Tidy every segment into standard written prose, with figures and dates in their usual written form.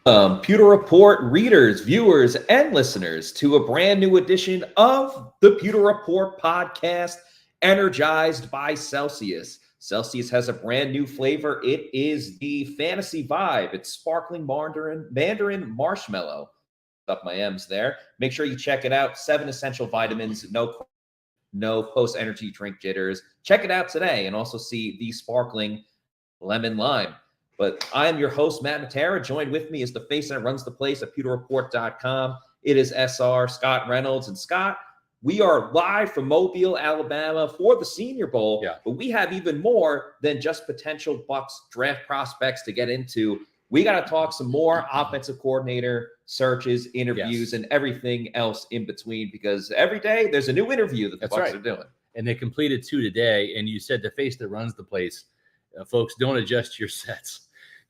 Pewter Report readers, viewers, and listeners to a brand new edition of the Pewter Report podcast, Energized by Celsius. Celsius has a brand new flavor. It is the Fantasy Vibe. It's sparkling mandarin marshmallow. Up my M's there. Make sure you check it out. 7 essential vitamins, no post-energy drink jitters. Check it out today and also see the sparkling lemon lime. But I am your host, Matt Matera. Joined with me is the face that runs the place at pewterreport.com. It is SR, Scott Reynolds. And Scott, we are live from Mobile, Alabama for the Senior Bowl. Yeah. But we have even more than just potential Bucs draft prospects to get into. We got to talk some more offensive coordinator searches, interviews, and everything else in between, because every day there's a new interview that the Bucs are doing. And they completed 2 today. And you said the face that runs the place, folks, don't adjust your sets.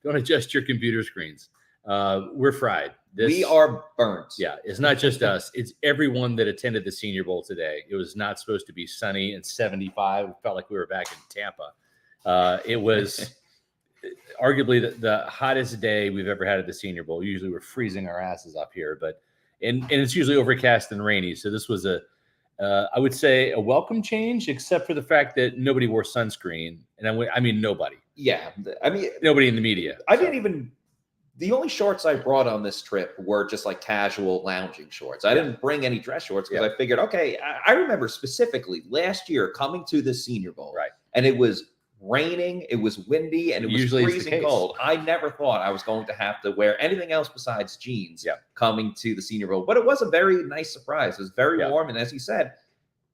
Don't adjust your computer screens. We're fried. We are burnt. Yeah, it's not just us. It's everyone that attended the Senior Bowl today. It was not supposed to be sunny and 75. It felt like we were back in Tampa. It was arguably the hottest day we've ever had at the Senior Bowl. Usually we're freezing our asses up here, but and it's usually overcast and rainy. So this was I would say a welcome change, except for the fact that nobody wore sunscreen. And I mean, nobody. Yeah. I mean, nobody in the media. The only shorts I brought on this trip were just like casual lounging shorts. I didn't bring any dress shorts because I figured, okay, I remember specifically last year coming to the Senior Bowl. Right. And it was raining, it was windy, and it was Usually freezing cold. I never thought I was going to have to wear anything else besides jeans coming to the Senior Bowl. But it was a very nice surprise. It was very warm. And as you said,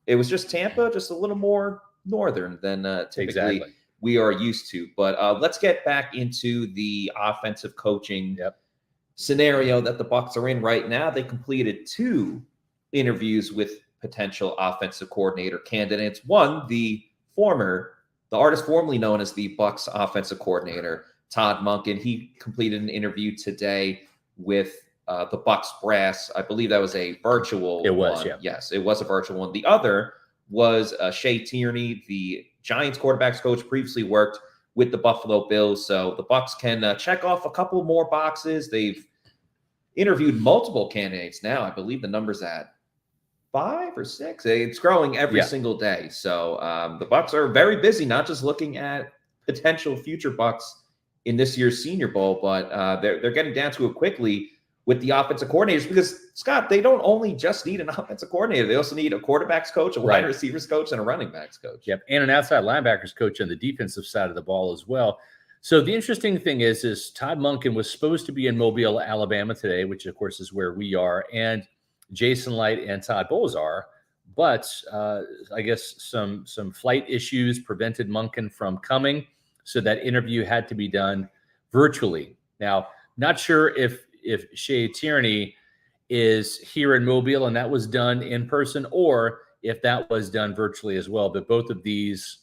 it was just Tampa, just a little more northern than typically we are used to. But let's get back into the offensive coaching scenario that the Bucs are in right now. They completed 2 interviews with potential offensive coordinator candidates. One, the artist formerly known as the Bucs offensive coordinator, Todd Monken. He completed an interview today with the Bucs brass. I believe that was a virtual one. Yes, it was a virtual one. The other was Shea Tierney, the Giants quarterbacks coach, previously worked with the Buffalo Bills. So the Bucs can check off a couple more boxes. They've interviewed multiple candidates now. I believe the number's at 5 or 6. It's growing every single day. So the Bucs are very busy, not just looking at potential future Bucs in this year's Senior Bowl, but they're getting down to it quickly with the offensive coordinators, because Scott, they don't only just need an offensive coordinator. They also need a quarterbacks coach, a wide receivers coach, and a running backs coach. Yep. And an outside linebackers coach on the defensive side of the ball as well. So the interesting thing is Todd Monken was supposed to be in Mobile, Alabama today, which of course is where we are. And Jason Light and Todd Bowles are, but I guess some flight issues prevented Monken from coming. So that interview had to be done virtually. Now, not sure if Shea Tierney is here in Mobile and that was done in person, or if that was done virtually as well. But both of these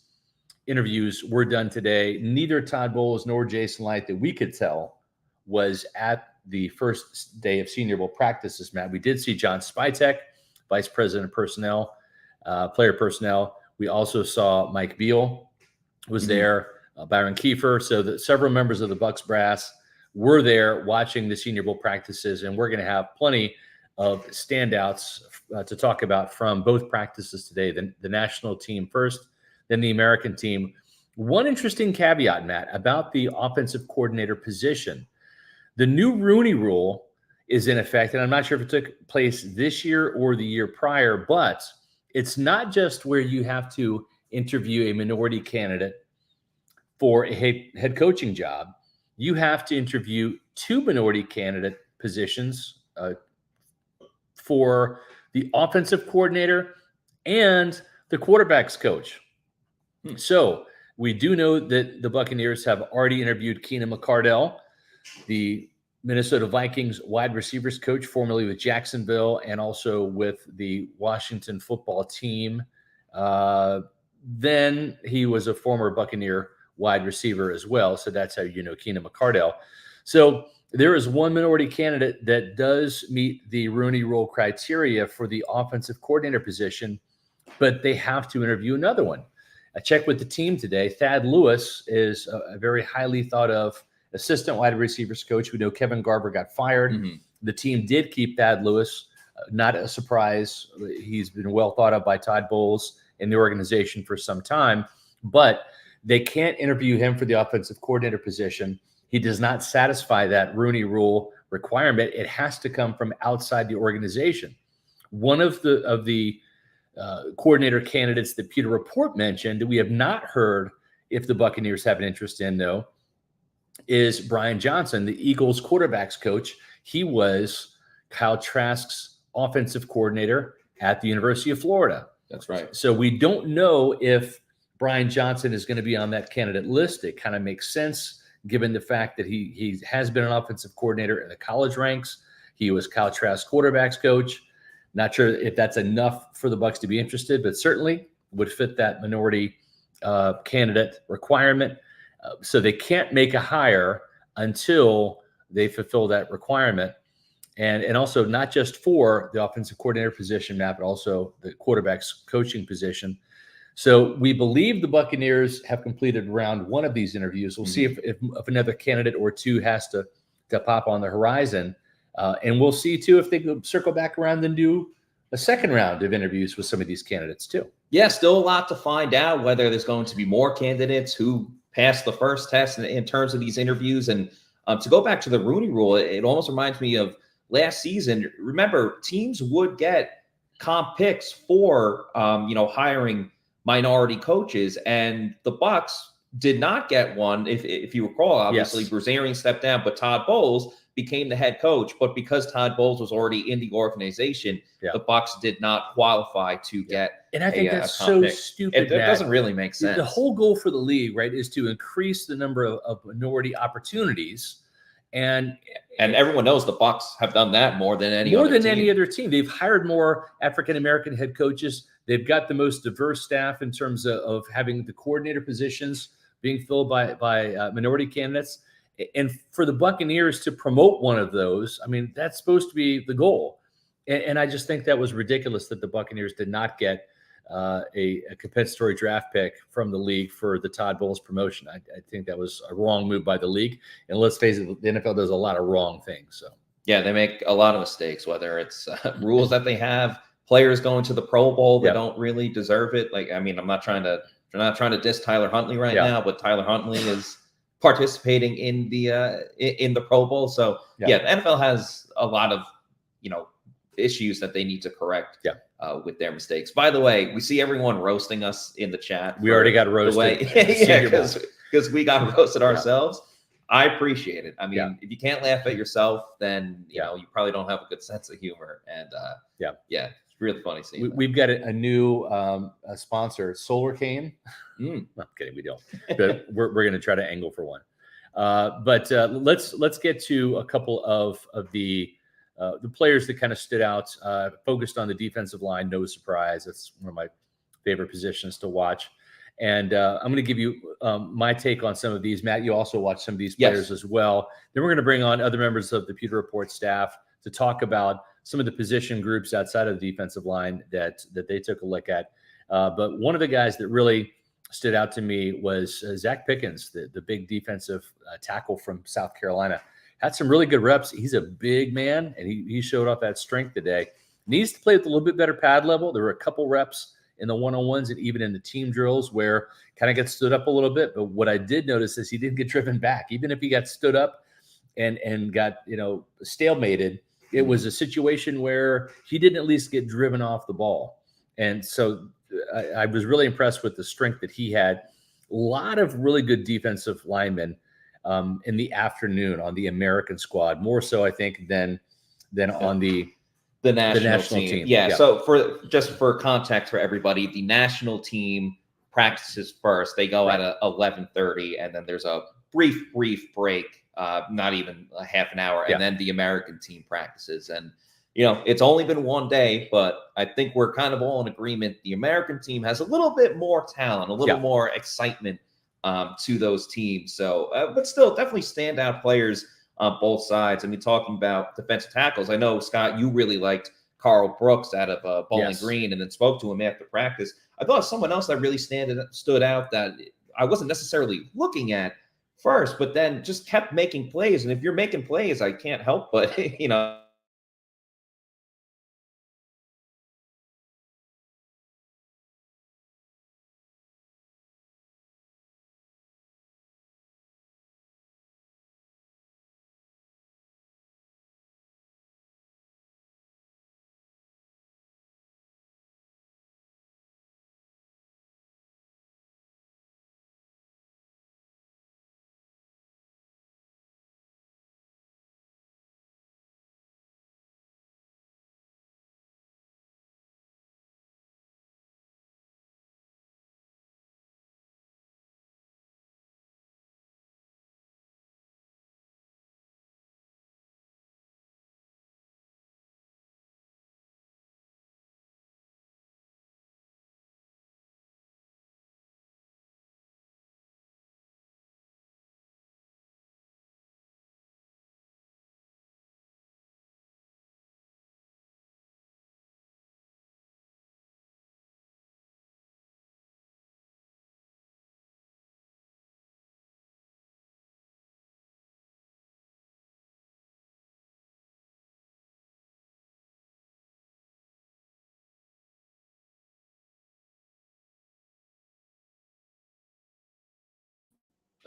interviews were done today. Neither Todd Bowles nor Jason Light, that we could tell, was at the first day of Senior Bowl practices, Matt. We did see John Spytek, Vice President of Personnel, Player Personnel. We also saw Mike Beal was there, Byron Kiefer. So that several members of the Bucs brass were there watching the Senior Bowl practices, and we're going to have plenty of standouts to talk about from both practices today. The national team first, then the American team. One interesting caveat, Matt, about the offensive coordinator position. The new Rooney Rule is in effect, and I'm not sure if it took place this year or the year prior, but it's not just where you have to interview a minority candidate for a head coaching job. You have to interview 2 minority candidate positions for the offensive coordinator and the quarterbacks coach. So we do know that the Buccaneers have already interviewed Keenan McCardell, the Minnesota Vikings wide receivers coach, formerly with Jacksonville and also with the Washington football team. Then he was a former Buccaneer wide receiver as well. So that's how you know Keenan McCardell. So there is one minority candidate that does meet the Rooney Rule criteria for the offensive coordinator position, but they have to interview another one. I checked with the team today. Thad Lewis is a very highly thought of assistant wide receivers coach. We know Kevin Garber got fired. Mm-hmm. The team did keep Thad Lewis. Not a surprise. He's been well thought of by Todd Bowles in the organization for some time, but they can't interview him for the offensive coordinator position. He does not satisfy that Rooney Rule requirement. It has to come from outside the organization. One of the coordinator candidates that Pewter Report mentioned that we have not heard if the Buccaneers have an interest in, though, is Brian Johnson, the Eagles quarterbacks coach. He was Kyle Trask's offensive coordinator at the University of Florida. That's right. So we don't know if Brian Johnson is going to be on that candidate list. It kind of makes sense given the fact that he has been an offensive coordinator in the college ranks. He was Kyle Trask's quarterbacks coach. Not sure if that's enough for the Bucs to be interested, but certainly would fit that minority candidate requirement. So they can't make a hire until they fulfill that requirement. And also not just for the offensive coordinator position, Matt, but also the quarterback's coaching position. So we believe the Buccaneers have completed round one of these interviews. We'll see if another candidate or two has to pop on the horizon. And we'll see, too, if they can circle back around and do a second round of interviews with some of these candidates, too. Yeah, still a lot to find out, whether there's going to be more candidates who passed the first test in terms of these interviews. And to go back to the Rooney Rule, it almost reminds me of last season. Remember, teams would get comp picks for, hiring minority coaches, and the Bucs did not get one. If you recall, obviously, yes. Bruce Arians stepped down, but Todd Bowles became the head coach. But because Todd Bowles was already in the organization, the Bucs did not qualify to get. And I think that's so stupid. It doesn't really make sense. The whole goal for the league, right, is to increase the number of minority opportunities. And everyone knows the Bucs have done that more than any other team. They've hired more African-American head coaches. They've got the most diverse staff in terms of having the coordinator positions being filled by minority candidates. And for the Buccaneers to promote one of those, I mean, that's supposed to be the goal. And I just think that was ridiculous that the Buccaneers did not get a compensatory draft pick from the league for the Todd Bowles promotion. I think that was a wrong move by the league. And let's face it, the NFL does a lot of wrong things. So yeah, they make a lot of mistakes, whether it's rules that they have, players going to the Pro Bowl that don't really deserve it. Like, I mean, I'm not trying to diss Tyler Huntley right now, but Tyler Huntley is participating in the Pro Bowl. So the NFL has a lot of issues that they need to correct with their mistakes. By the way, we see everyone roasting us in the chat. We already got roasted. Because we got roasted ourselves. I appreciate it. I mean, if you can't laugh at yourself, then you probably don't have a good sense of humor. And it's really funny seeing we've got a new sponsor, Solar Cane. I'm kidding, we don't. But we're going to try to angle for one. But let's get to a couple of the players that kind of stood out, focused on the defensive line. No surprise. That's one of my favorite positions to watch. And I'm going to give you my take on some of these. Matt, you also watch some of these players as well. Then we're going to bring on other members of the Pewter Report staff to talk about some of the position groups outside of the defensive line that they took a look at. But one of the guys that really stood out to me was Zach Pickens, the big defensive tackle from South Carolina. Had some really good reps. He's a big man, and he showed off that strength today. Needs to play with a little bit better pad level. There were a couple reps in the one-on-ones and even in the team drills where kind of gets stood up a little bit. But what I did notice is he didn't get driven back. Even if he got stood up and got, stalemated, it was a situation where he didn't at least get driven off the ball. And so I was really impressed with the strength that he had. A lot of really good defensive linemen in the afternoon on the American squad, more so, I think, than on the national team. Yeah. So for context for everybody, the national team practices first. They go at 11:30, and then there's a brief break, not even a half an hour, and then the American team practices. And it's only been one day, but I think we're kind of all in agreement. The American team has a little bit more talent, a little more excitement to those teams. So, but still, definitely standout players on both sides. I mean, talking about defensive tackles, I know, Scott, you really liked Carl Brooks out of Bowling Green, and then spoke to him after practice. I thought someone else that really stood out that I wasn't necessarily looking at first, but then just kept making plays. And if you're making plays, I can't help but,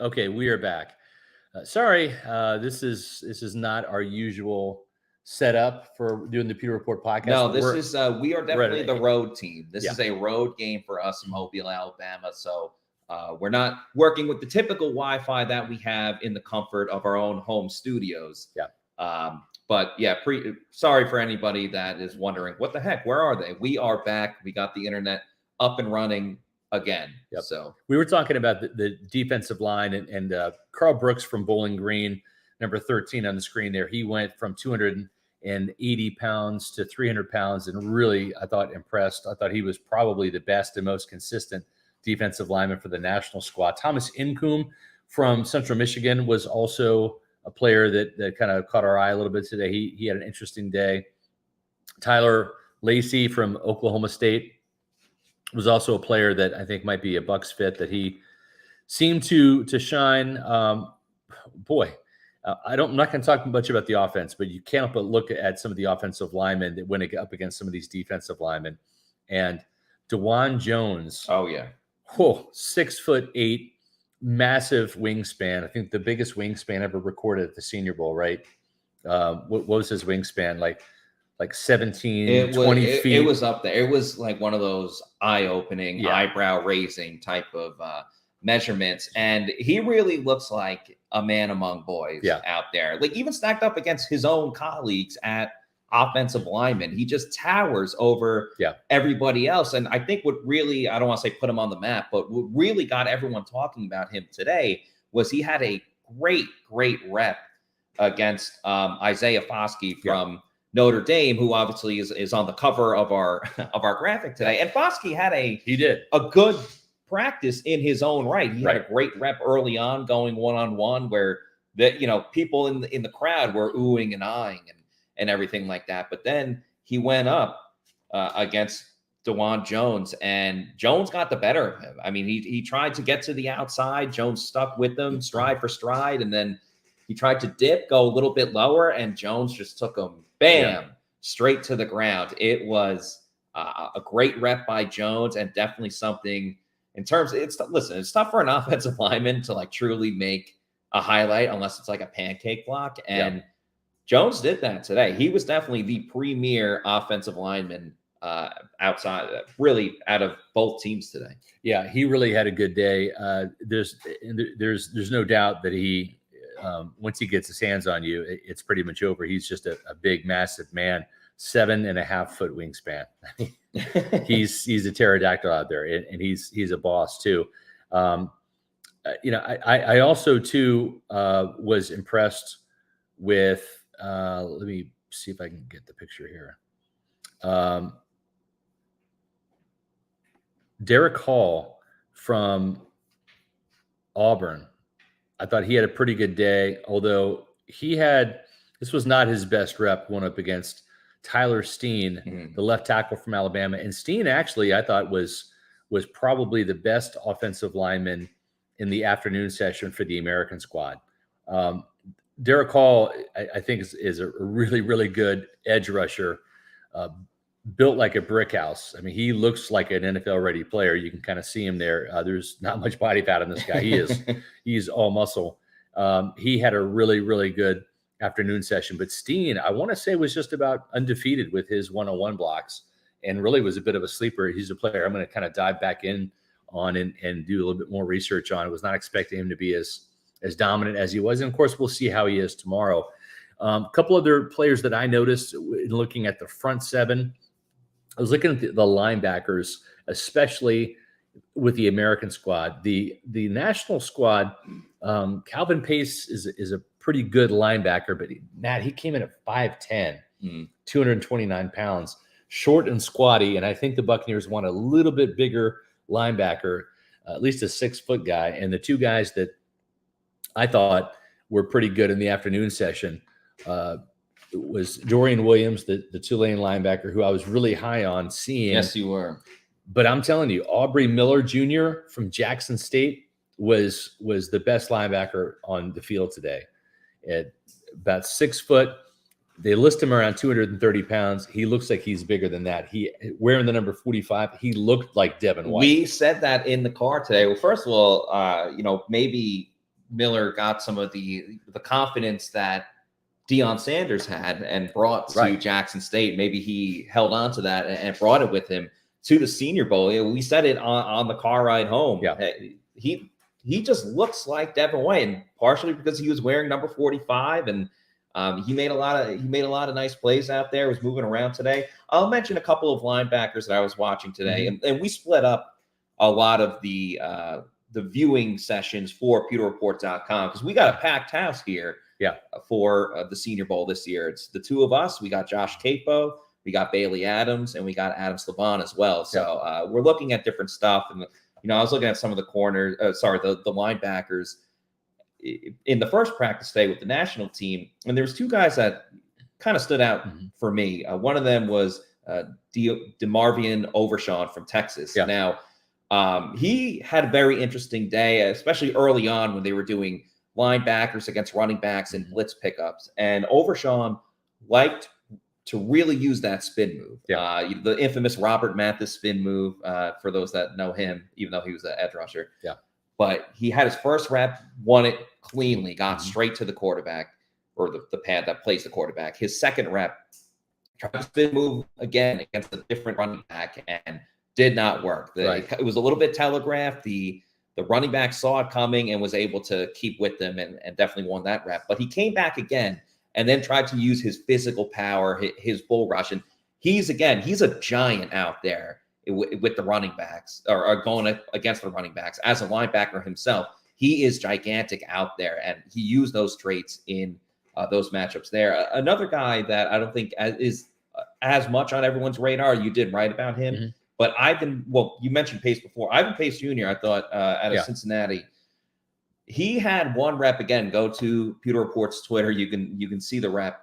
Okay, we are back. Sorry, this is not our usual setup for doing the Pewter Report podcast. no, this is we are definitely the ready. road team. This is a road game for us in Mobile, Alabama. So we're not working with the typical Wi-Fi that we have in the comfort of our own home studios. Yeah. But yeah, sorry for anybody that is wondering what the heck, where are they? We are back. We got the internet up and running again. Yep. So we were talking about the defensive line and Carl Brooks from Bowling Green, number 13 on the screen there. He went from 280 pounds to 300 pounds and really, I thought, impressed. I thought he was probably the best and most consistent defensive lineman for the national squad. Thomas Incoom from Central Michigan was also a player that kind of caught our eye a little bit today. He had an interesting day. Tyler Lacey from Oklahoma State was also a player that I think might be a Bucs fit, that he seemed to shine. I'm not going to talk much about the offense, but you can't but look at some of the offensive linemen that went up against some of these defensive linemen. And DeJuan Jones. Oh, yeah. 6'8", massive wingspan. I think the biggest wingspan ever recorded at the Senior Bowl, right? What was his wingspan? Like 17, 20 feet. It was up there. It was like one of those eye-opening, eyebrow-raising type of measurements. And he really looks like a man among boys out there. Like even stacked up against his own colleagues at offensive lineman, he just towers over everybody else. And I think what really, I don't want to say put him on the map, but what really got everyone talking about him today was he had a great rep against Isaiah Foskey from Notre Dame, who obviously is on the cover of our graphic today. And Foskey had a good practice in his own right. He had a great rep early on, going one-on-one, where people in the crowd were oohing and eyeing and everything like that. But then he went up against DeJuan Jones, and Jones got the better of him. I mean, he tried to get to the outside. Jones stuck with him stride for stride, and then he tried to dip, go a little bit lower, and Jones just took him, straight to the ground. It was a great rep by Jones, and definitely something in terms of, it's tough for an offensive lineman to like truly make a highlight unless it's like a pancake block. And Jones did that today. He was definitely the premier offensive lineman outside, really, out of both teams today. Yeah, he really had a good day. There's no doubt that he, once he gets his hands on you, it's pretty much over. He's just a big, massive man, 7.5 foot wingspan. he's a pterodactyl out there, and he's a boss too. I also too was impressed with. Let me see if I can get the picture here. Derek Hall from Auburn. I thought he had a pretty good day, although this was not his best rep going up against Tyler Steen, the left tackle from Alabama. And Steen actually, I thought, was probably the best offensive lineman in the afternoon session for the American squad. Derek Hall, I think, is a really, really good edge rusher, built like a brick house. I mean, he looks like an NFL-ready player. You can kind of see him there. There's not much body fat on this guy. He's all muscle. He had a really, really good afternoon session. But Steen, I want to say, was just about undefeated with his one-on-one blocks and really was a bit of a sleeper. He's a player I'm going to kind of dive back in on and do a little bit more research on. I was not expecting him to be as dominant as he was. And of course, we'll see how he is tomorrow. A couple other players that I noticed in looking at the front seven, I was looking at the linebackers, especially with the American squad. The national squad, Calvin Pace is a pretty good linebacker, but Matt, he came in at 5'10", 229 pounds, short and squatty. And I think the Buccaneers want a little bit bigger linebacker, at least a 6-foot guy. And the two guys that I thought were pretty good in the afternoon session was Dorian Williams, the Tulane linebacker, who I was really high on seeing. Yes, you were. But I'm telling you, Aubrey Miller Jr. from Jackson State was the best linebacker on the field today. At about 6 foot, they list him around 230 pounds. He looks like he's bigger than that. He wearing the number 45. He looked like Devin White. We said that in the car today. Well, first of all, maybe Miller got some of the confidence that Deion Sanders had and brought to Jackson State. Maybe he held on to that and brought it with him to the Senior Bowl. We said it on the car ride home. Yeah. He just looks like Devin White, and partially because he was wearing number 45, and he made a lot of nice plays out there. Was moving around today. I'll mention a couple of linebackers that I was watching today, and we split up a lot of the viewing sessions for PewterReport.com because we got a packed house here. Yeah, for the Senior Bowl this year. It's the two of us. We got Josh Capo, we got Bailey Adams, and we got Adam Slavon as well. So we're looking at different stuff. And, I was looking at some of the corners, the linebackers in the first practice day with the national team. And there was two guys that kind of stood out for me. One of them was DeMarvion Overshown from Texas. Yeah. Now, he had a very interesting day, especially early on when they were doing linebackers against running backs and blitz pickups. And Overshawn liked to really use that spin move. Yeah. The infamous Robert Mathis spin move, for those that know him, even though he was an edge rusher. Yeah. But he had his first rep, won it cleanly, got straight to the quarterback, or the pad that plays the quarterback. His second rep, tried to spin move again against a different running back and did not work. It was a little bit telegraphed. The running back saw it coming and was able to keep with them and definitely won that rep. But he came back again and then tried to use his physical power, his bull rush. And he's a giant out there with the running backs or going against the running backs. As a linebacker himself, he is gigantic out there, and he used those traits in those matchups there. Another guy that I don't think is as much on everyone's radar, you did write about him, but you mentioned Pace before. Ivan Pace Jr., I thought, out of Cincinnati, he had one rep. Again, go to Pewter Report's Twitter. You can see the rep.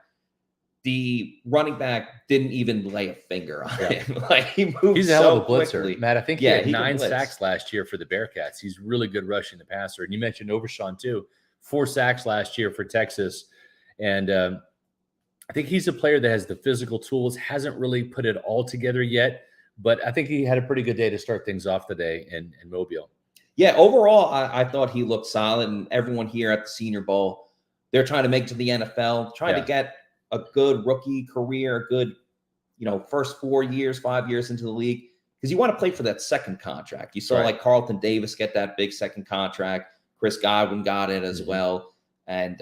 The running back didn't even lay a finger on him. Like, he moved. He's a hell of a blitzer, quickly. Matt. I think he had 9 sacks last year for the Bearcats. He's really good rushing the passer. And you mentioned Overshawn too, 4 sacks last year for Texas. And I think he's a player that has the physical tools. Hasn't really put it all together yet, but I think he had a pretty good day to start things off today in Mobile. Yeah, overall, I thought he looked solid. And everyone here at the Senior Bowl, they're trying to make it to the NFL, trying to get a good rookie career, a good, first 4 years, 5 years into the league, because you want to play for that second contract. You saw like Carlton Davis get that big second contract. Chris Godwin got it as well. And,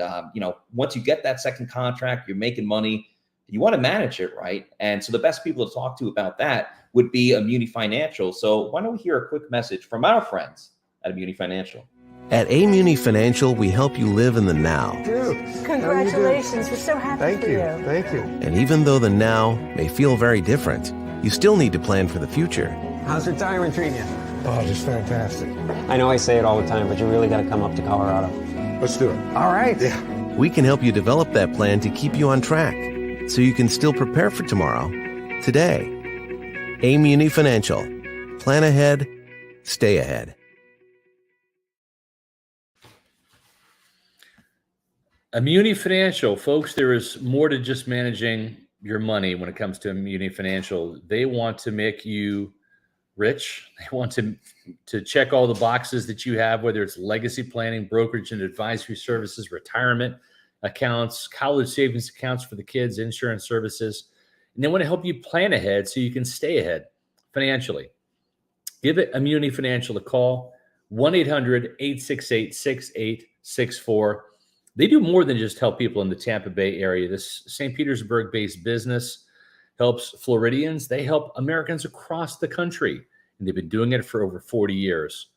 once you get that second contract, you're making money. You want to manage it, right? And so the best people to talk to about that would be a Muni Financial. So why don't we hear a quick message from our friends at Muni Financial? At Muni Financial, we help you live in the now. Dude, congratulations. We're so happy for you. Thank you. And even though the now may feel very different, you still need to plan for the future. How's retirement treating you? Oh, just fantastic. I know I say it all the time, but you really got to come up to Colorado. Let's do it. All right. Yeah. We can help you develop that plan to keep you on track, so you can still prepare for tomorrow, today. Muni Financial. Plan ahead, stay ahead. Muni Financial, folks, there is more to just managing your money when it comes to Muni Financial. They want to make you rich. They want to check all the boxes that you have, whether it's legacy planning, brokerage and advisory services, retirement accounts, college savings accounts for the kids, insurance services. And they want to help you plan ahead so you can stay ahead financially. Give it Muni Financial a call, 1-800-868-6864. They do more than just help people in the Tampa Bay area. This St. Petersburg-based business helps Floridians. They help Americans across the country, and they've been doing it for over 40 years.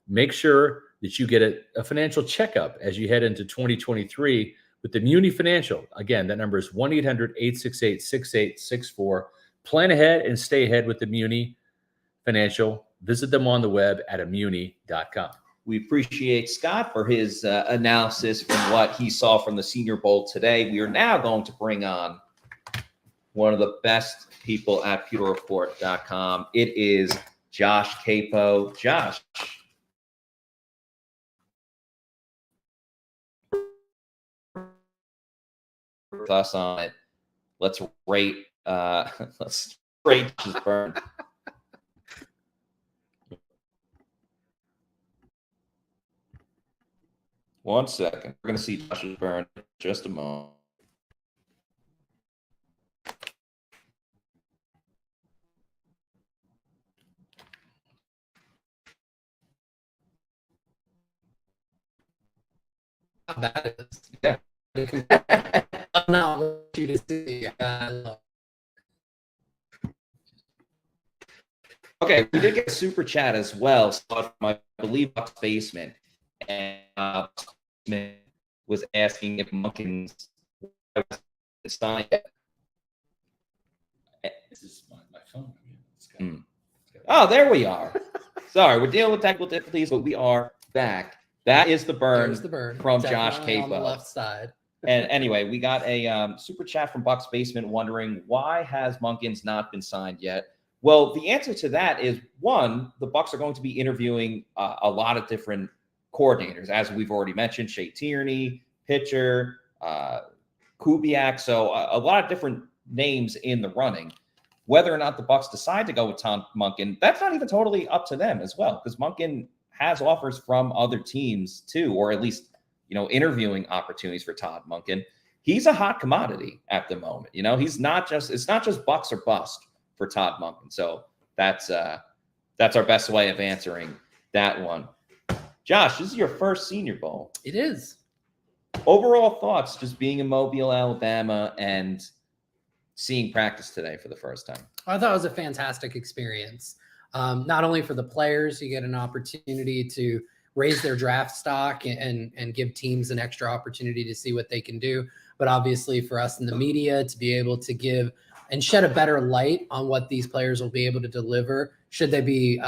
Make sure that you get a financial checkup as you head into 2023 with the Muni Financial. Again, that number is 1-800-868-6864. Plan ahead and stay ahead with the Muni Financial. Visit them on the web at muni.com. We appreciate Scott for his analysis from what he saw from the Senior Bowl today. We are now going to bring on one of the best people at pewterreport.com. It is Josh Capo. Josh. With us on it. Let's rate this burn. One second. We're going to see Josh's burn in just a moment. How bad it is. Yeah. I'm not want you to see. Okay, we did get a super chat as well. So from, I believe, Bucs Basement. And Smith was asking if Munkins signed yet. This is my phone. Oh, there we are. Sorry, we're dealing with technical difficulties, but we are back. That is the burn, from Josh Capo. On the left side. And anyway, we got a super chat from Bucs Basement wondering, why has Munkins not been signed yet? Well, the answer to that is, one, the Bucs are going to be interviewing a lot of different coordinators, as we've already mentioned, Shea Tierney, pitcher, Kubiak. So a lot of different names in the running. Whether or not the Bucs decide to go with Tom Monken, that's not even totally up to them as well, because Monken has offers from other teams too, or at least, interviewing opportunities for Todd Monken. He's a hot commodity at the moment. It's not just Bucs or bust for Todd Monken. So that's our best way of answering that one. Josh, this is your first Senior Bowl. It is. Overall thoughts, just being in Mobile, Alabama, and seeing practice today for the first time. I thought it was a fantastic experience. Not only for the players, you get an opportunity to raise their draft stock and give teams an extra opportunity to see what they can do, but obviously for us in the media to be able to give and shed a better light on what these players will be able to deliver should they be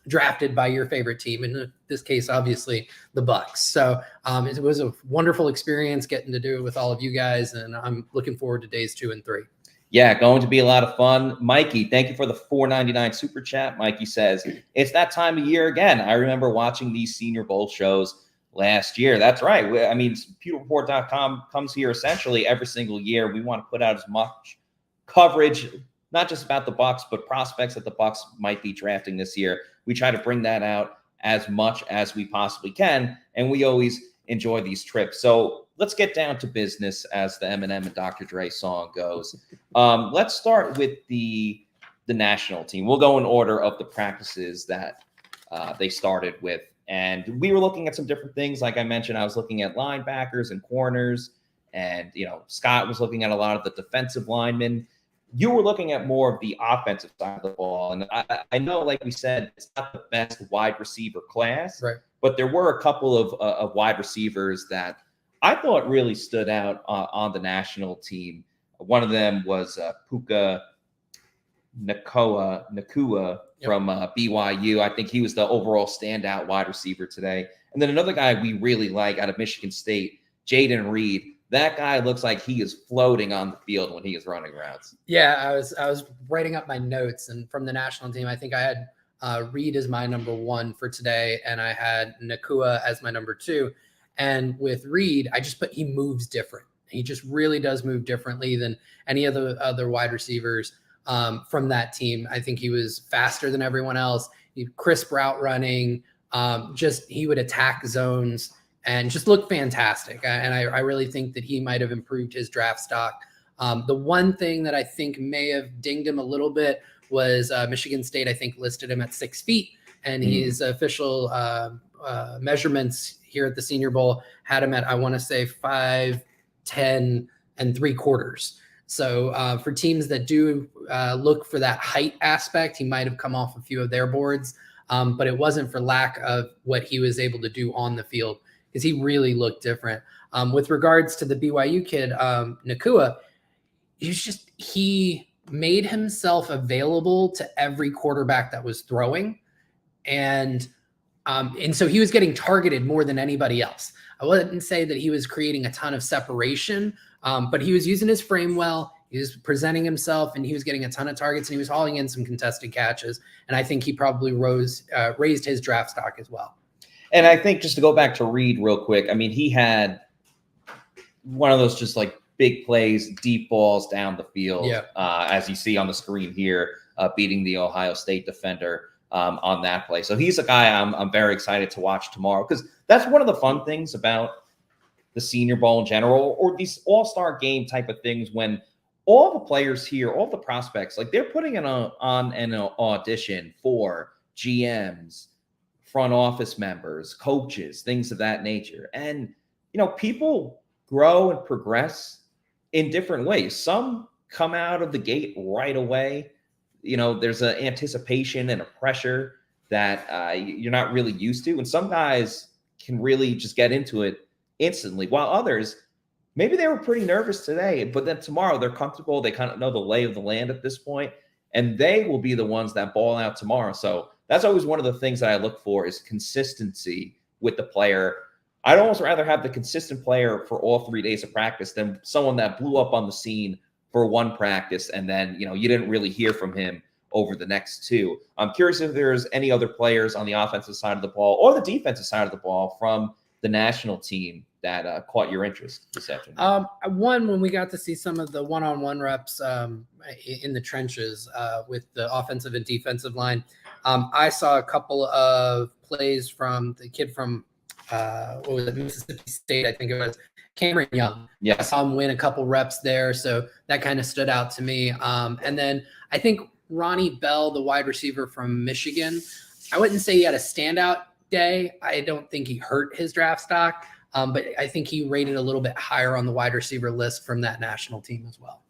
drafted by your favorite team. In this case, obviously the Bucs. So it was a wonderful experience getting to do it with all of you guys. And I'm looking forward to days 2 and 3. Yeah, going to be a lot of fun. Mikey, thank you for the $4.99 super chat. Mikey says, it's that time of year again. I remember watching these Senior Bowl shows last year. That's right. I mean, PewterReport.com comes here essentially every single year. We want to put out as much coverage, not just about the Bucs, but prospects that the Bucs might be drafting this year. We try to bring that out as much as we possibly can, and we always enjoy these trips. So let's get down to business, as the Eminem and Dr. Dre song goes. Let's start with the national team. We'll go in order of the practices that they started with. And we were looking at some different things. Like I mentioned, I was looking at linebackers and corners, and Scott was looking at a lot of the defensive linemen. You were looking at more of the offensive side of the ball. And I know, like we said, it's not the best wide receiver class, right? But there were a couple of wide receivers that I thought really stood out on the national team. One of them was Puka Nakua from BYU. I think he was the overall standout wide receiver today. And then another guy we really like out of Michigan State, Jaden Reed. That guy looks like he is floating on the field when he is running routes. Yeah, I was writing up my notes, and from the national team, I think I had Reed as my number 1 for today, and I had Nakua as my number 2. And with Reed, he moves different. He just really does move differently than any of the other wide receivers from that team. I think he was faster than everyone else. Crisp route running, he would attack zones and just look fantastic. And I really think that he might have improved his draft stock. The one thing that I think may have dinged him a little bit was Michigan State, I think, listed him at 6 feet, and his official measurements here at the Senior Bowl had him at, I want to say, 5'10" and 3/4. So for teams that do look for that height aspect, he might have come off a few of their boards, but it wasn't for lack of what he was able to do on the field, because he really looked different. With regards to the BYU kid, Nakua, he made himself available to every quarterback that was throwing. And so he was getting targeted more than anybody else. I wouldn't say that he was creating a ton of separation, but he was using his frame well. He was presenting himself, and he was getting a ton of targets, and he was hauling in some contested catches. And I think he probably raised his draft stock as well. And I think, just to go back to Reed real quick, I mean, he had one of those just like big plays, deep balls down the field, as you see on the screen here, beating the Ohio State defender on that play. So he's a guy I'm very excited to watch tomorrow, because that's one of the fun things about the Senior Bowl in general, or these all-star game type of things, when all the players here, all the prospects, like they're putting on an audition for GMs, front office members, coaches, things of that nature. And, people grow and progress in different ways. Some come out of the gate right away. There's an anticipation and a pressure that you're not really used to. And some guys can really just get into it instantly, while others, maybe they were pretty nervous today, but then tomorrow they're comfortable. They kind of know the lay of the land at this point, and they will be the ones that ball out tomorrow. So that's always one of the things that I look for, is consistency with the player. I'd almost rather have the consistent player for all 3 days of practice than someone that blew up on the scene for one practice and then, you didn't really hear from him over the next two. I'm curious if there's any other players on the offensive side of the ball or the defensive side of the ball from the national team that caught your interest this afternoon. One, when we got to see some of the one-on-one reps in the trenches with the offensive and defensive line, I saw a couple of plays from the kid from what was it, Mississippi State, I think it was, Cameron Young. Yes. I saw him win a couple reps there, so that kind of stood out to me. And then I think Ronnie Bell, the wide receiver from Michigan, I wouldn't say he had a standout day. I don't think he hurt his draft stock, but I think he rated a little bit higher on the wide receiver list from that national team as well.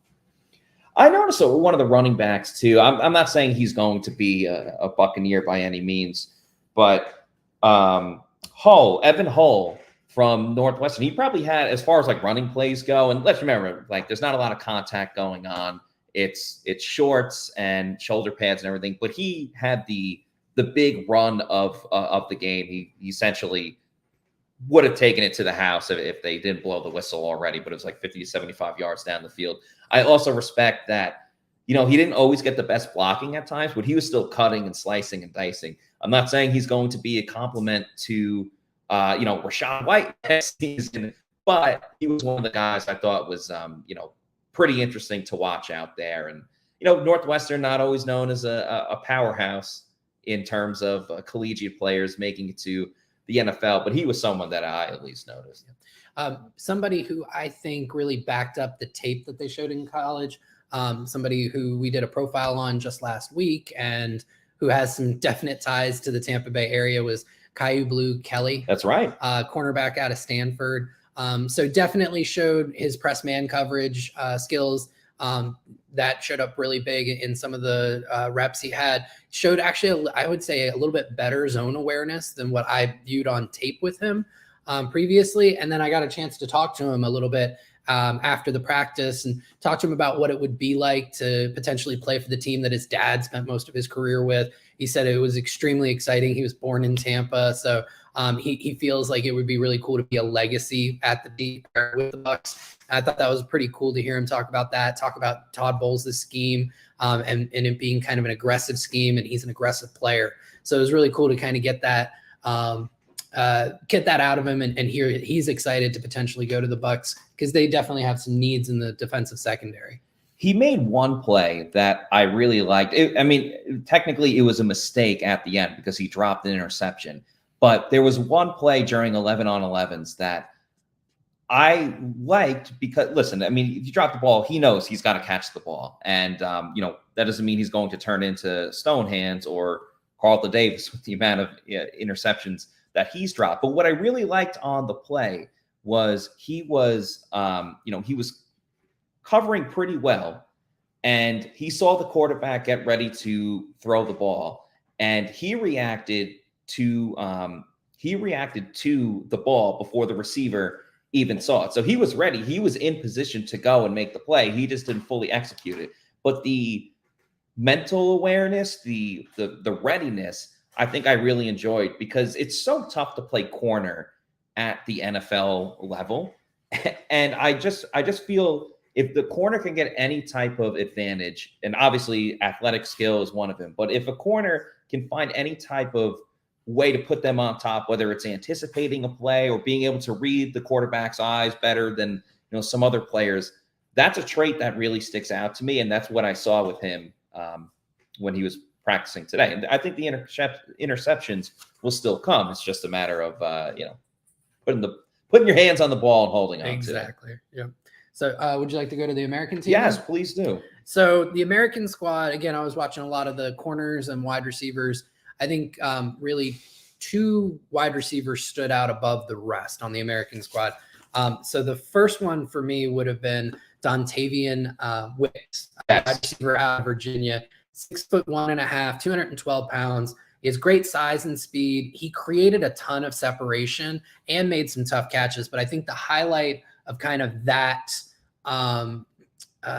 I noticed one of the running backs too. I'm not saying he's going to be a Buccaneer by any means, but Evan Hull from Northwestern, he probably had, as far as like running plays go, and let's remember, like, there's not a lot of contact going on. It's shorts and shoulder pads and everything, but he had the big run of the game. He essentially would have taken it to the house if they didn't blow the whistle already, but it was like 50 to 75 yards down the field. I also respect that, he didn't always get the best blocking at times, but he was still cutting and slicing and dicing. I'm not saying he's going to be a compliment to, Rachaad White next season, but he was one of the guys I thought was, pretty interesting to watch out there. And, Northwestern, not always known as a powerhouse in terms of collegiate players making it to the NFL, but he was someone that I at least noticed. Somebody who I think really backed up the tape that they showed in college, somebody who we did a profile on just last week and who has some definite ties to the Tampa Bay area, was Caillou Blue Kelly. That's right. Cornerback out of Stanford. So definitely showed his press man coverage skills. That showed up really big in some of the reps he had. Showed actually, I would say, a little bit better zone awareness than what I viewed on tape with him previously. And then I got a chance to talk to him a little bit after the practice and talk to him about what it would be like to potentially play for the team that his dad spent most of his career with. He said it was extremely exciting. He was born in Tampa, so he feels like it would be really cool to be a legacy at the deep with the Bucs. I thought that was pretty cool to hear him talk about that, talk about Todd Bowles' scheme and it being kind of an aggressive scheme, and he's an aggressive player. So it was really cool to kind of get that get that out of him and hear he's excited to potentially go to the Bucs because they definitely have some needs in the defensive secondary. He made one play that I really liked. I mean, technically it was a mistake at the end because he dropped an interception. But there was one play during 11-on-11s that I liked because, listen, I mean, if you drop the ball, he knows he's got to catch the ball. And, that doesn't mean he's going to turn into Stone Hands or Carlton Davis with the amount of interceptions that he's dropped. But what I really liked on the play was he was covering pretty well, and he saw the quarterback get ready to throw the ball, and he reacted to the ball before the receiver even saw it. So he was ready. He was in position to go and make the play. He just didn't fully execute it. But the mental awareness, the readiness, I think I really enjoyed, because it's so tough to play corner at the NFL level. And I just feel if the corner can get any type of advantage, and obviously athletic skill is one of them, but if a corner can find any type of way to put them on top, whether it's anticipating a play or being able to read the quarterback's eyes better than some other players, that's a trait that really sticks out to me. And that's what I saw with him when he was practicing today. And I think the interceptions will still come. It's just a matter of putting your hands on the ball and holding on. Exactly. Yeah. So would you like to go to the American team? Yes, please do. So the American squad, again, I was watching a lot of the corners and wide receivers. I think really two wide receivers stood out above the rest on the American squad. So the first one for me would have been Dontayvion Wicks, wide receiver out of Virginia, 6'1.5", 212 pounds. He has great size and speed. He created a ton of separation and made some tough catches. But I think the highlight of kind of that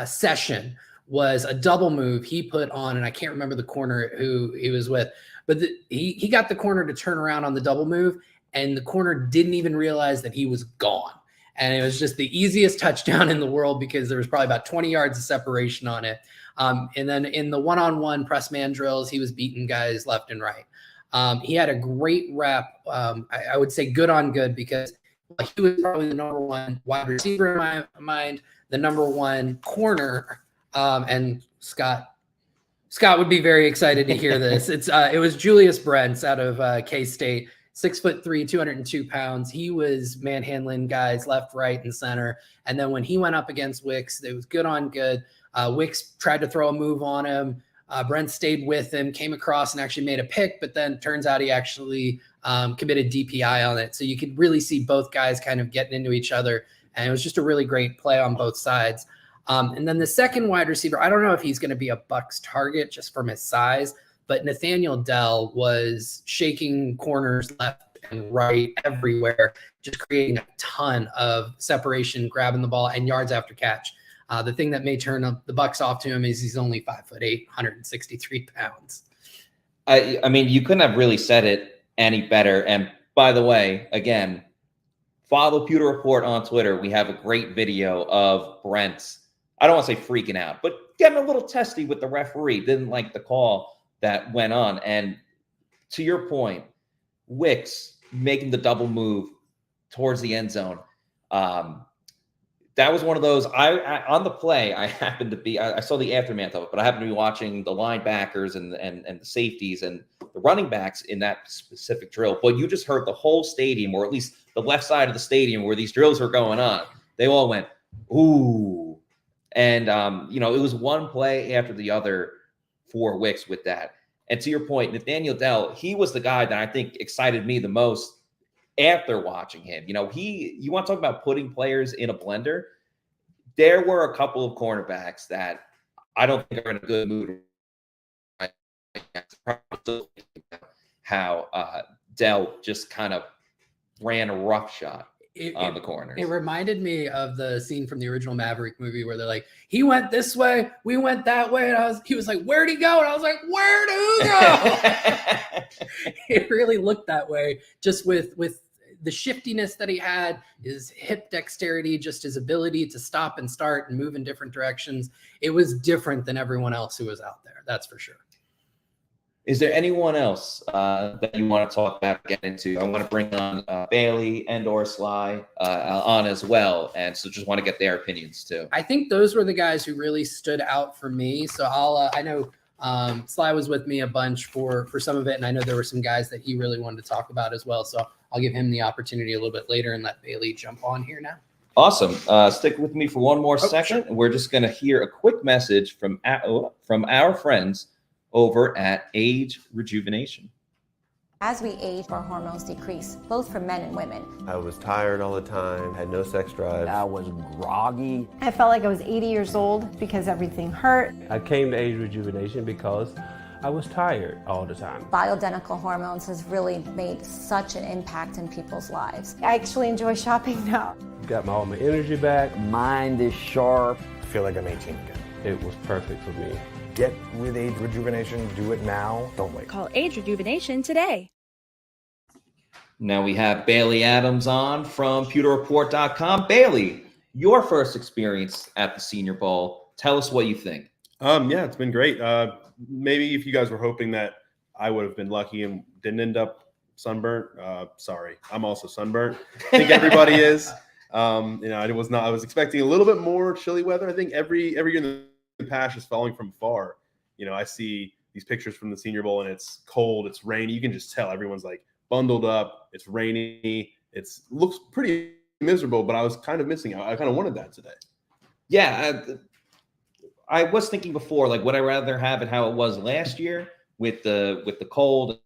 session was a double move he put on, and I can't remember the corner who he was with, but he got the corner to turn around on the double move, and the corner didn't even realize that he was gone. And it was just the easiest touchdown in the world because there was probably about 20 yards of separation on it. And then in the one-on-one press man drills, he was beating guys left and right. He had a great rep. I would say good on good, because he was probably the number one wide receiver in my mind, the number one corner. And Scott would be very excited to hear this. It was Julius Brents out of K-State, 6'3", 202 pounds. He was manhandling guys left, right, and center. And then when he went up against Wicks, it was good on good. Wicks tried to throw a move on him. Brent stayed with him, came across and actually made a pick, but then turns out he actually committed DPI on it. So you could really see both guys kind of getting into each other. And it was just a really great play on both sides. And then the second wide receiver, I don't know if he's going to be a Bucs target just from his size, but Nathaniel Dell was shaking corners left and right everywhere, just creating a ton of separation, grabbing the ball and yards after catch. The thing that may turn the Bucs off to him is he's only 5'8", 163 pounds. I mean, you couldn't have really said it any better. And by the way, again, follow Pewter Report on Twitter. We have a great video of Brent, I don't want to say freaking out, but getting a little testy with the referee. Didn't like the call that went on. And to your point, Wicks making the double move towards the end zone. That was one of those. I on the play, I happened to be. I saw the aftermath of it, but I happened to be watching the linebackers and the safeties and the running backs in that specific drill. But you just heard the whole stadium, or at least the left side of the stadium where these drills were going on. They all went, ooh. And, it was one play after the other for Wicks with that. And to your point, Nathaniel Dell, he was the guy that I think excited me the most after watching him. You want to talk about putting players in a blender. There were a couple of cornerbacks that I don't think are in a good mood. How Dell just kind of ran a roughshod on the corners. It reminded me of the scene from the original Maverick movie where they're like, he went this way, we went that way, and he was like, where'd he go? And I was like, where'd who go? It really looked that way, just with the shiftiness that he had, his hip dexterity, just his ability to stop and start and move in different directions. It was different than everyone else who was out there. That's for sure. Is there anyone else that you want to talk about, get into? I want to bring on Bailey and or Sly on as well, and so just want to get their opinions too. I think those were the guys who really stood out for me. So I know Sly was with me a bunch for some of it, and I know there were some guys that he really wanted to talk about as well. So I'll give him the opportunity a little bit later and let Bailey jump on here now. Awesome. Stick with me for one more second. Sure. We're just going to hear a quick message from our friends over at Age Rejuvenation. As we age, our hormones decrease, both for men and women. I was tired all the time, had no sex drive. I was groggy. I felt like I was 80 years old because everything hurt. I came to Age Rejuvenation because I was tired all the time. Bioidentical hormones has really made such an impact in people's lives. I actually enjoy shopping now. Got all my energy back. Mind is sharp. I feel like I'm 18 again. It was perfect for me. Get with Age Rejuvenation. Do it now. Don't wait. Call Age Rejuvenation today. Now we have Bailey Adams on from PewterReport.com. Bailey, your first experience at the Senior Bowl. Tell us what you think. Yeah, it's been great. Maybe if you guys were hoping that I would have been lucky and didn't end up sunburnt, sorry, I'm also sunburnt. I think everybody is. I was expecting a little bit more chilly weather. I think every year in the past is following from far. I see these pictures from the Senior Bowl and it's cold, it's rainy. You can just tell everyone's like bundled up. It's rainy. Looks pretty miserable, but I was kind of missing out. I kind of wanted that today. Yeah, I was thinking before, like, would I rather have it how it was last year with the cold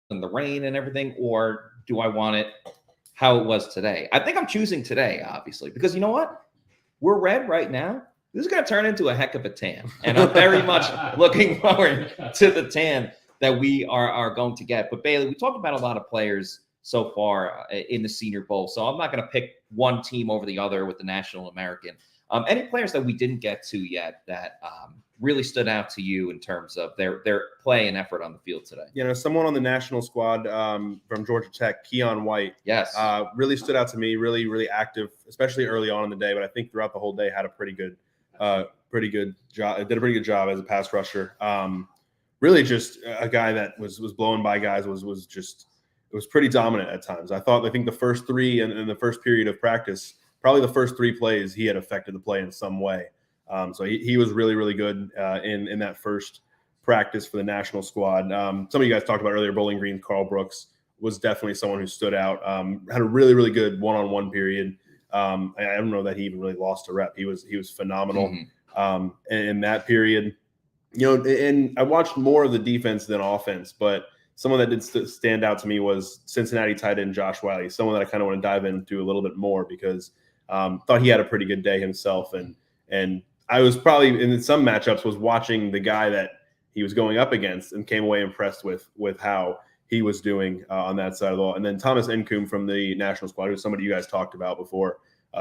and the rain and everything, or do I want it how it was today? I think I'm choosing today, obviously, because you know what? We're red right now. This is going to turn into a heck of a tan, and I'm very much looking forward to the tan that we are going to get. But Bailey, we talked about a lot of players so far in the Senior Bowl, so I'm not going to pick one team over the other with the National American. Any players that we didn't get to yet that really stood out to you in terms of their play and effort on the field today? Someone on the national squad from Georgia Tech, Keon White. Yes. Really stood out to me, really, really active, especially early on in the day, but I think throughout the whole day had a pretty good job, did a pretty good job as a pass rusher. Really just a guy that was blowing by guys, it was pretty dominant at times. I think the first three in the first period of practice, probably the first three plays, he had affected the play in some way. So he was really, really good in that first practice for the national squad. Some of you guys talked about earlier, Bowling Green, Carl Brooks was definitely someone who stood out. Had a really, really good one-on-one period. I don't know that he even really lost a rep. He was phenomenal in that period. And I watched more of the defense than offense, but someone that did stand out to me was Cincinnati tight end Josh Wiley, someone that I kind of want to dive into a little bit more because thought he had a pretty good day himself. And I was probably in some matchups was watching the guy that he was going up against and came away impressed with how he was doing on that side of the ball. And then Thomas Nkum from the national squad, who's somebody you guys talked about before,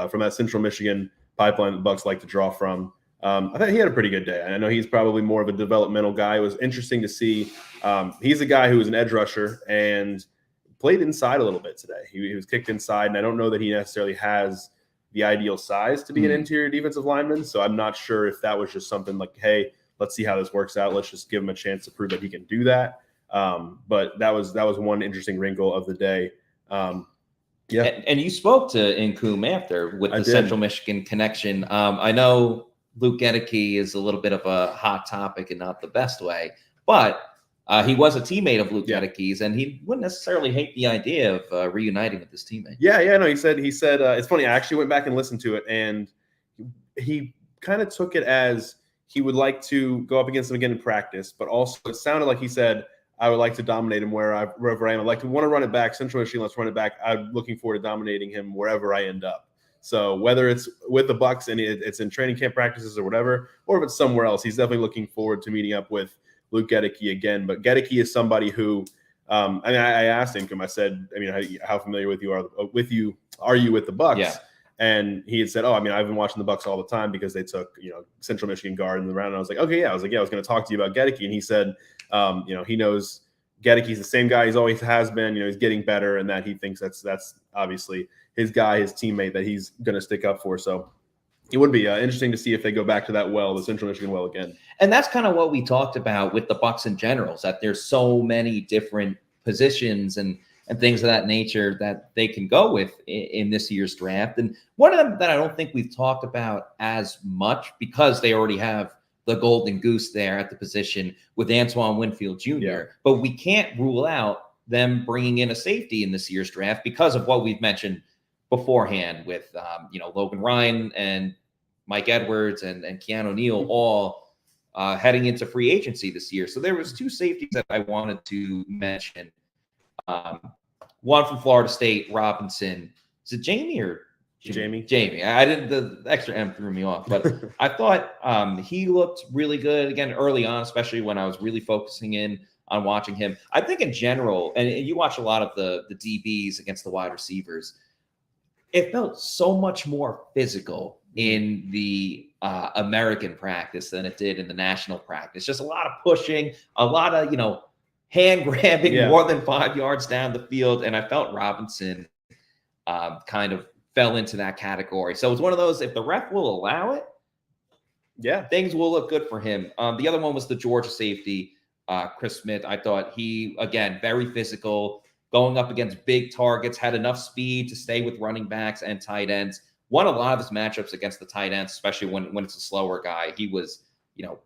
from that Central Michigan pipeline the Bucs like to draw from. I thought he had a pretty good day. I know he's probably more of a developmental guy. It was interesting to see. He's a guy who was an edge rusher and played inside a little bit today. He was kicked inside, and I don't know that he necessarily has the ideal size to be an interior defensive lineman. So I'm not sure if that was just something like, hey, let's see how this works out. Let's just give him a chance to prove that he can do that. But that was one interesting wrinkle of the day. Yeah. And you spoke to Nkum after with the Central Michigan connection. I know Luke Gedeke is a little bit of a hot topic and not the best way, but he was a teammate of Luke Gedeke's, and he wouldn't necessarily hate the idea of reuniting with his teammate. No, he said it's funny. I actually went back and listened to it, and he kind of took it as he would like to go up against him again in practice, but also it sounded like he said, I would like to dominate him wherever I am. I'd like to want to run it back. Central Michigan, let's run it back. I'm looking forward to dominating him wherever I end up. So whether it's with the Bucs and it's in training camp practices or whatever, or if it's somewhere else, he's definitely looking forward to meeting up with Luke Gedeke again. But Gedeke is somebody who, I asked him, I said, how familiar are you with the Bucs? Yeah. And he had said, I've been watching the Bucs all the time because they took, Central Michigan guard in the round. And I was like, okay, yeah. I was going to talk to you about Gedeke. And he said, he knows Gedeke's the same guy he's always has been. He's getting better, and that he thinks that's obviously his guy, his teammate that he's going to stick up for. So It would be interesting to see if they go back to that well, the Central Michigan well again. And that's kind of what we talked about with the Bucs in general, is that there's so many different positions and things of that nature that they can go with in this year's draft. And one of them that I don't think we've talked about as much, because they already have the golden goose there at the position with Antoine Winfield Jr. Yeah. But we can't rule out them bringing in a safety in this year's draft because of what we've mentioned beforehand with, Logan Ryan and Mike Edwards and Keanu Neal all heading into free agency this year. So there was two safeties that I wanted to mention. One from Florida State, Robinson. Is it Jamie or Jamie? Jamie. I didn't. The extra M threw me off, but I thought he looked really good again early on, especially when I was really focusing in on watching him. I think in general, and you watch a lot of the DBs against the wide receivers, it felt so much more physical in the American practice than it did in the national practice. Just a lot of pushing, a lot of, hand grabbing more than 5 yards down the field. And I felt Robinson kind of fell into that category. So it's one of those, if the ref will allow it, things will look good for him. The other one was the Georgia safety, Chris Smith. I thought he, again, very physical, going up against big targets, had enough speed to stay with running backs and tight ends. Won a lot of his matchups against the tight ends, especially when it's a slower guy. He was,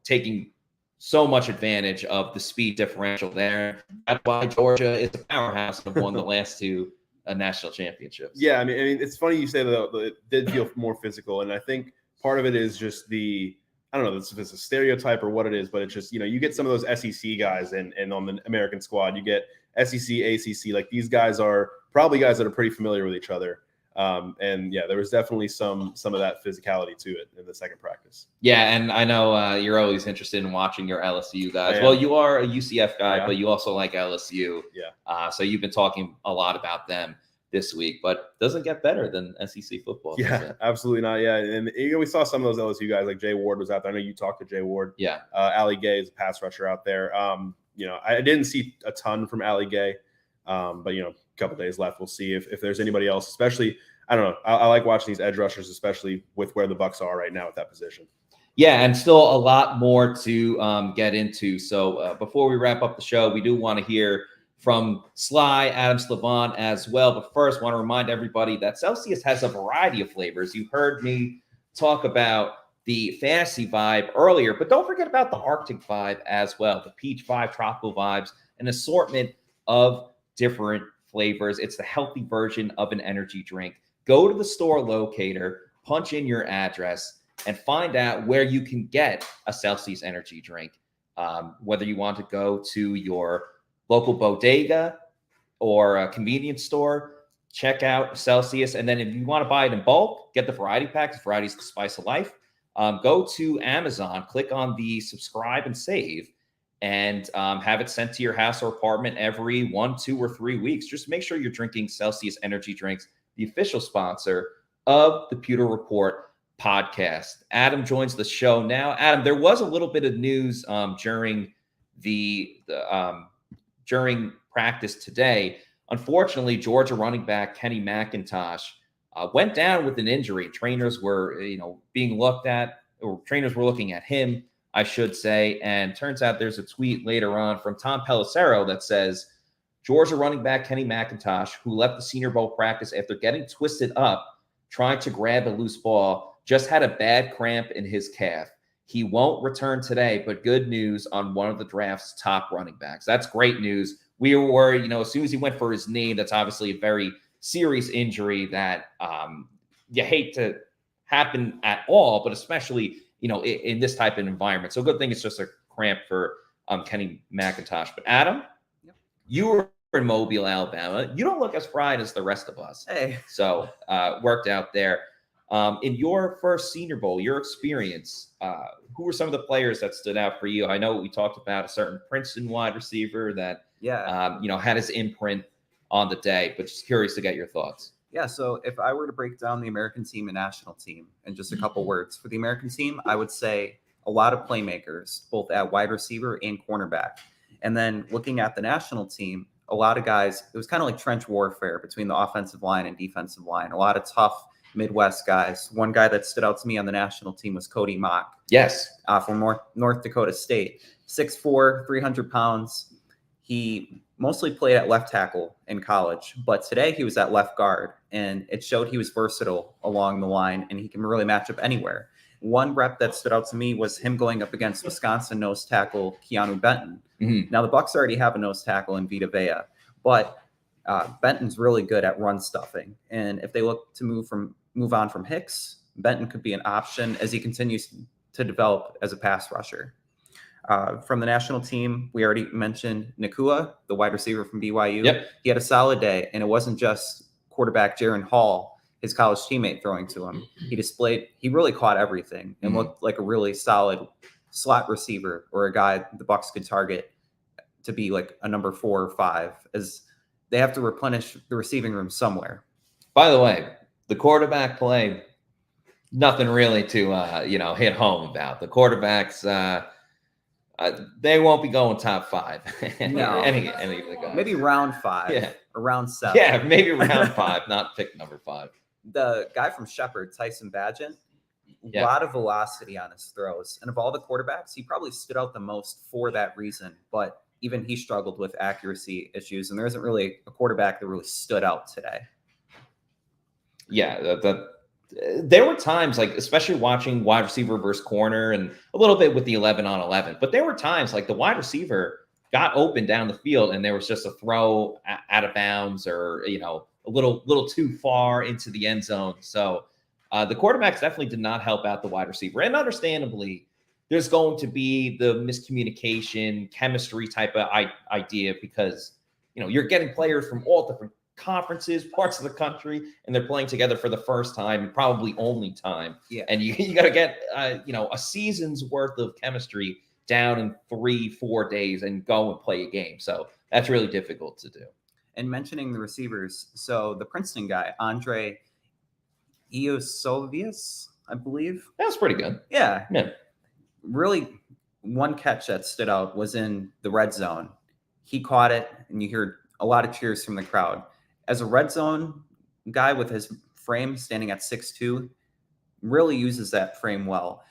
taking so much advantage of the speed differential there. That's why Georgia is a powerhouse and have won the last two national championships. Yeah, I mean, it's funny you say that it did feel more physical, and I think part of it is just I don't know if it's a stereotype or what it is, but it's just, you get some of those SEC guys and on the American squad, you get SEC, ACC, like these guys are probably guys that are pretty familiar with each other. And there was definitely some of that physicality to it in the second practice. Yeah, and I know you're always interested in watching your LSU guys. Well, you are a UCF guy, but you also like LSU. Yeah. So you've been talking a lot about them this week, but doesn't get better than SEC football. Yeah, absolutely not. Yeah, and we saw some of those LSU guys, like Jay Ward was out there. I know you talked to Jay Ward. Yeah. Ali Gay is a pass rusher out there. I didn't see a ton from Ali Gay, but a couple days left. We'll see if there's anybody else, especially, I don't know. I like watching these edge rushers, especially with where the Bucs are right now at that position. Yeah, and still a lot more to get into. So before we wrap up the show, we do want to hear from Sly, Adam Slavon as well. But first, want to remind everybody that Celsius has a variety of flavors. You heard me talk about the fantasy vibe earlier, but don't forget about the Arctic vibe as well. The peach vibe, tropical vibes, an assortment of different flavors. It's the healthy version of an energy drink. Go to the store locator, punch in your address, and find out where you can get a Celsius energy drink. Whether you want to go to your local bodega or a convenience store, check out Celsius. And then if you want to buy it in bulk, get the variety packs. Variety is the spice of life. Go to Amazon, click on the subscribe and save, and have it sent to your house or apartment every 1, 2, or 3 weeks. Just make sure you're drinking Celsius energy drinks, the official sponsor of the Pewter Report podcast. Adam joins the show now. Adam, there was a little bit of news during practice today. Unfortunately, Georgia running back Kenny McIntosh went down with an injury. Trainers were, being looked at, or trainers were looking at him, I should say. And turns out there's a tweet later on from Tom Pelissero that says, Georgia running back Kenny McIntosh, who left the Senior Bowl practice after getting twisted up trying to grab a loose ball, just had a bad cramp in his calf. He won't return today, but good news on one of the draft's top running backs. That's great news. We were worried, as soon as he went for his knee, that's obviously a very serious injury that you hate to happen at all, but especially, in this type of environment. So good thing it's just a cramp for Kenny McIntosh. But Adam, you were in Mobile, Alabama. You don't look as fried as the rest of us. Hey. So worked out there. In your first Senior Bowl, your experience, who were some of the players that stood out for you? I know we talked about a certain Princeton wide receiver that, had his imprint on the day, but just curious to get your thoughts. Yeah, so if I were to break down the American team and national team in just a couple words, for the American team, I would say a lot of playmakers, both at wide receiver and cornerback. And then looking at the national team, a lot of guys, it was kind of like trench warfare between the offensive line and defensive line, a lot of tough Midwest guys. One guy that stood out to me on the national team was Cody Mock. Yes. From North Dakota State. 6'4", 300 pounds. He mostly played at left tackle in college, but today he was at left guard, and it showed he was versatile along the line, and he can really match up anywhere. One rep that stood out to me was him going up against Wisconsin nose tackle Keanu Benton. Now, the Bucs already have a nose tackle in Vita Vea, but Benton's really good at run stuffing, and if they look to move on from Hicks, Benton could be an option as he continues to develop as a pass rusher. From the national team, we already mentioned Nakua, the wide receiver from BYU. Yep. He had a solid day, and it wasn't just quarterback Jaron Hall, his college teammate, throwing to him. He really caught everything and looked like a really solid slot receiver, or a guy the Bucs could target to be like a number 4 or 5, as they have to replenish the receiving room somewhere. By the way, the quarterback play, nothing really to hit home about. The quarterbacks, they won't be going top 5. No. any of the guys. Maybe round 5 or round 7. Yeah, maybe round 5, not pick number 5. The guy from Shepherd, Tyson Bagent, a lot of velocity on his throws. And of all the quarterbacks, he probably stood out the most for that reason. But even he struggled with accuracy issues, and there isn't really a quarterback that really stood out today. Yeah, there were times, like, especially watching wide receiver versus corner and a little bit with the 11 on 11, but there were times like the wide receiver got open down the field and there was just a throw out of bounds, or, a little too far into the end zone. So the quarterbacks definitely did not help out the wide receiver. And understandably, there's going to be the miscommunication, chemistry type of idea, because, you're getting players from all different conferences, parts of the country, and they're playing together for the first time, probably only time. Yeah. And you got to get, a season's worth of chemistry down in 3-4 days and go and play a game. So that's really difficult to do. And mentioning the receivers, so the Princeton guy, Andre Iosovius, I believe. That was pretty good. Yeah. Really, one catch that stood out was in the red zone. He caught it, and you heard a lot of cheers from the crowd. As a red zone guy with his frame standing at 6'2", really uses that frame well.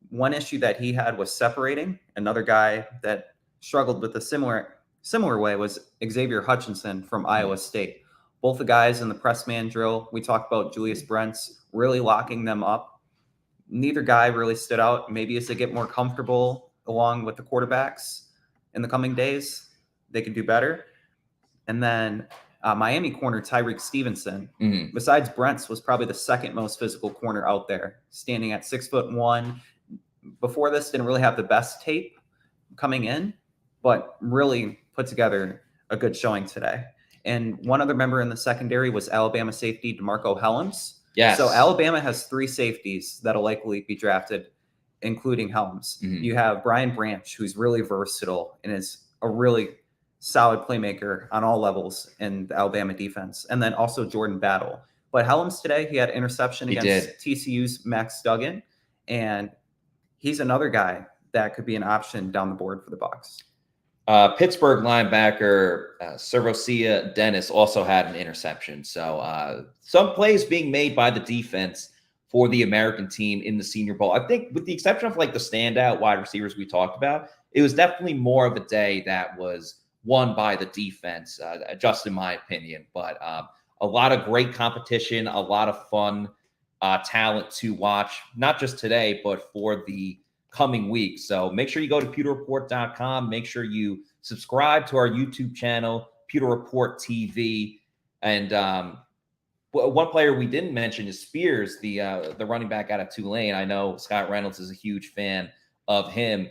One issue that he had was separating. Another guy that struggled with a similar way was Xavier Hutchinson from Iowa State. Both the guys in the press man drill, we talked about Julius Brents really locking them up. Neither guy really stood out. Maybe as they get more comfortable along with the quarterbacks in the coming days, they could do better. And then Miami corner Tyreek Stevenson, besides Brents, was probably the second most physical corner out there, standing at 6'1". Before this, didn't really have the best tape coming in, but really put together a good showing today. And one other member in the secondary was Alabama safety DeMarco Helms. Yes. So Alabama has 3 safeties that'll likely be drafted, including Helms. You have Brian Branch, who's really versatile and is a really solid playmaker on all levels in the Alabama defense. And then also Jordan Battle. But Helms today, he had interception against TCU's Max Duggan. And he's another guy that could be an option down the board for the Bucs. Pittsburgh linebacker Servosia Dennis also had an interception. So some plays being made by the defense for the American team in the Senior Bowl. I think with the exception of like the standout wide receivers we talked about, it was definitely more of a day that was won by the defense, just in my opinion. But a lot of great competition, a lot of fun talent to watch, not just today, but for the coming weeks. So make sure you go to pewterreport.com. Make sure you subscribe to our YouTube channel, Pewter Report TV. And one player we didn't mention is Spears, the running back out of Tulane. I know Scott Reynolds is a huge fan of him.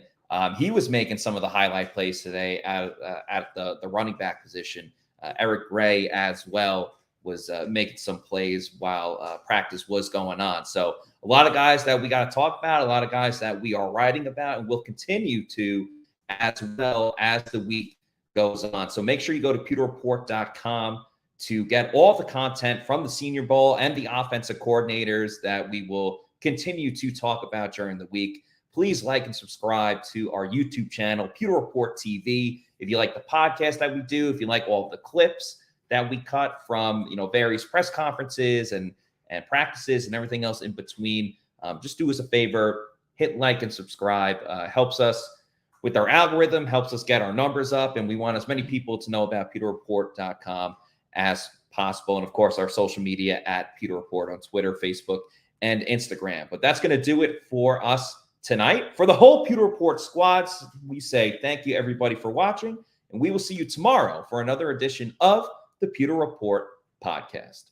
He was making some of the highlight plays today at the running back position. Eric Gray as well was making some plays while practice was going on. So a lot of guys that we got to talk about, a lot of guys that we are writing about and will continue to as well as the week goes on. So make sure you go to pewterreport.com to get all the content from the Senior Bowl and the offensive coordinators that we will continue to talk about during the week. Please like and subscribe to our YouTube channel, Pewter Report TV. If you like the podcast that we do, if you like all the clips that we cut from, various press conferences and and practices and everything else in between. Just do us a favor, hit like and subscribe. Helps us with our algorithm, helps us get our numbers up, and we want as many people to know about pewterreport.com as possible. And of course, our social media at Pewter Report on Twitter, Facebook, and Instagram. But that's going to do it for us tonight. For the whole Pewter Report squads, we say thank you, everybody, for watching, and we will see you tomorrow for another edition of the Pewter Report podcast.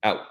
Out.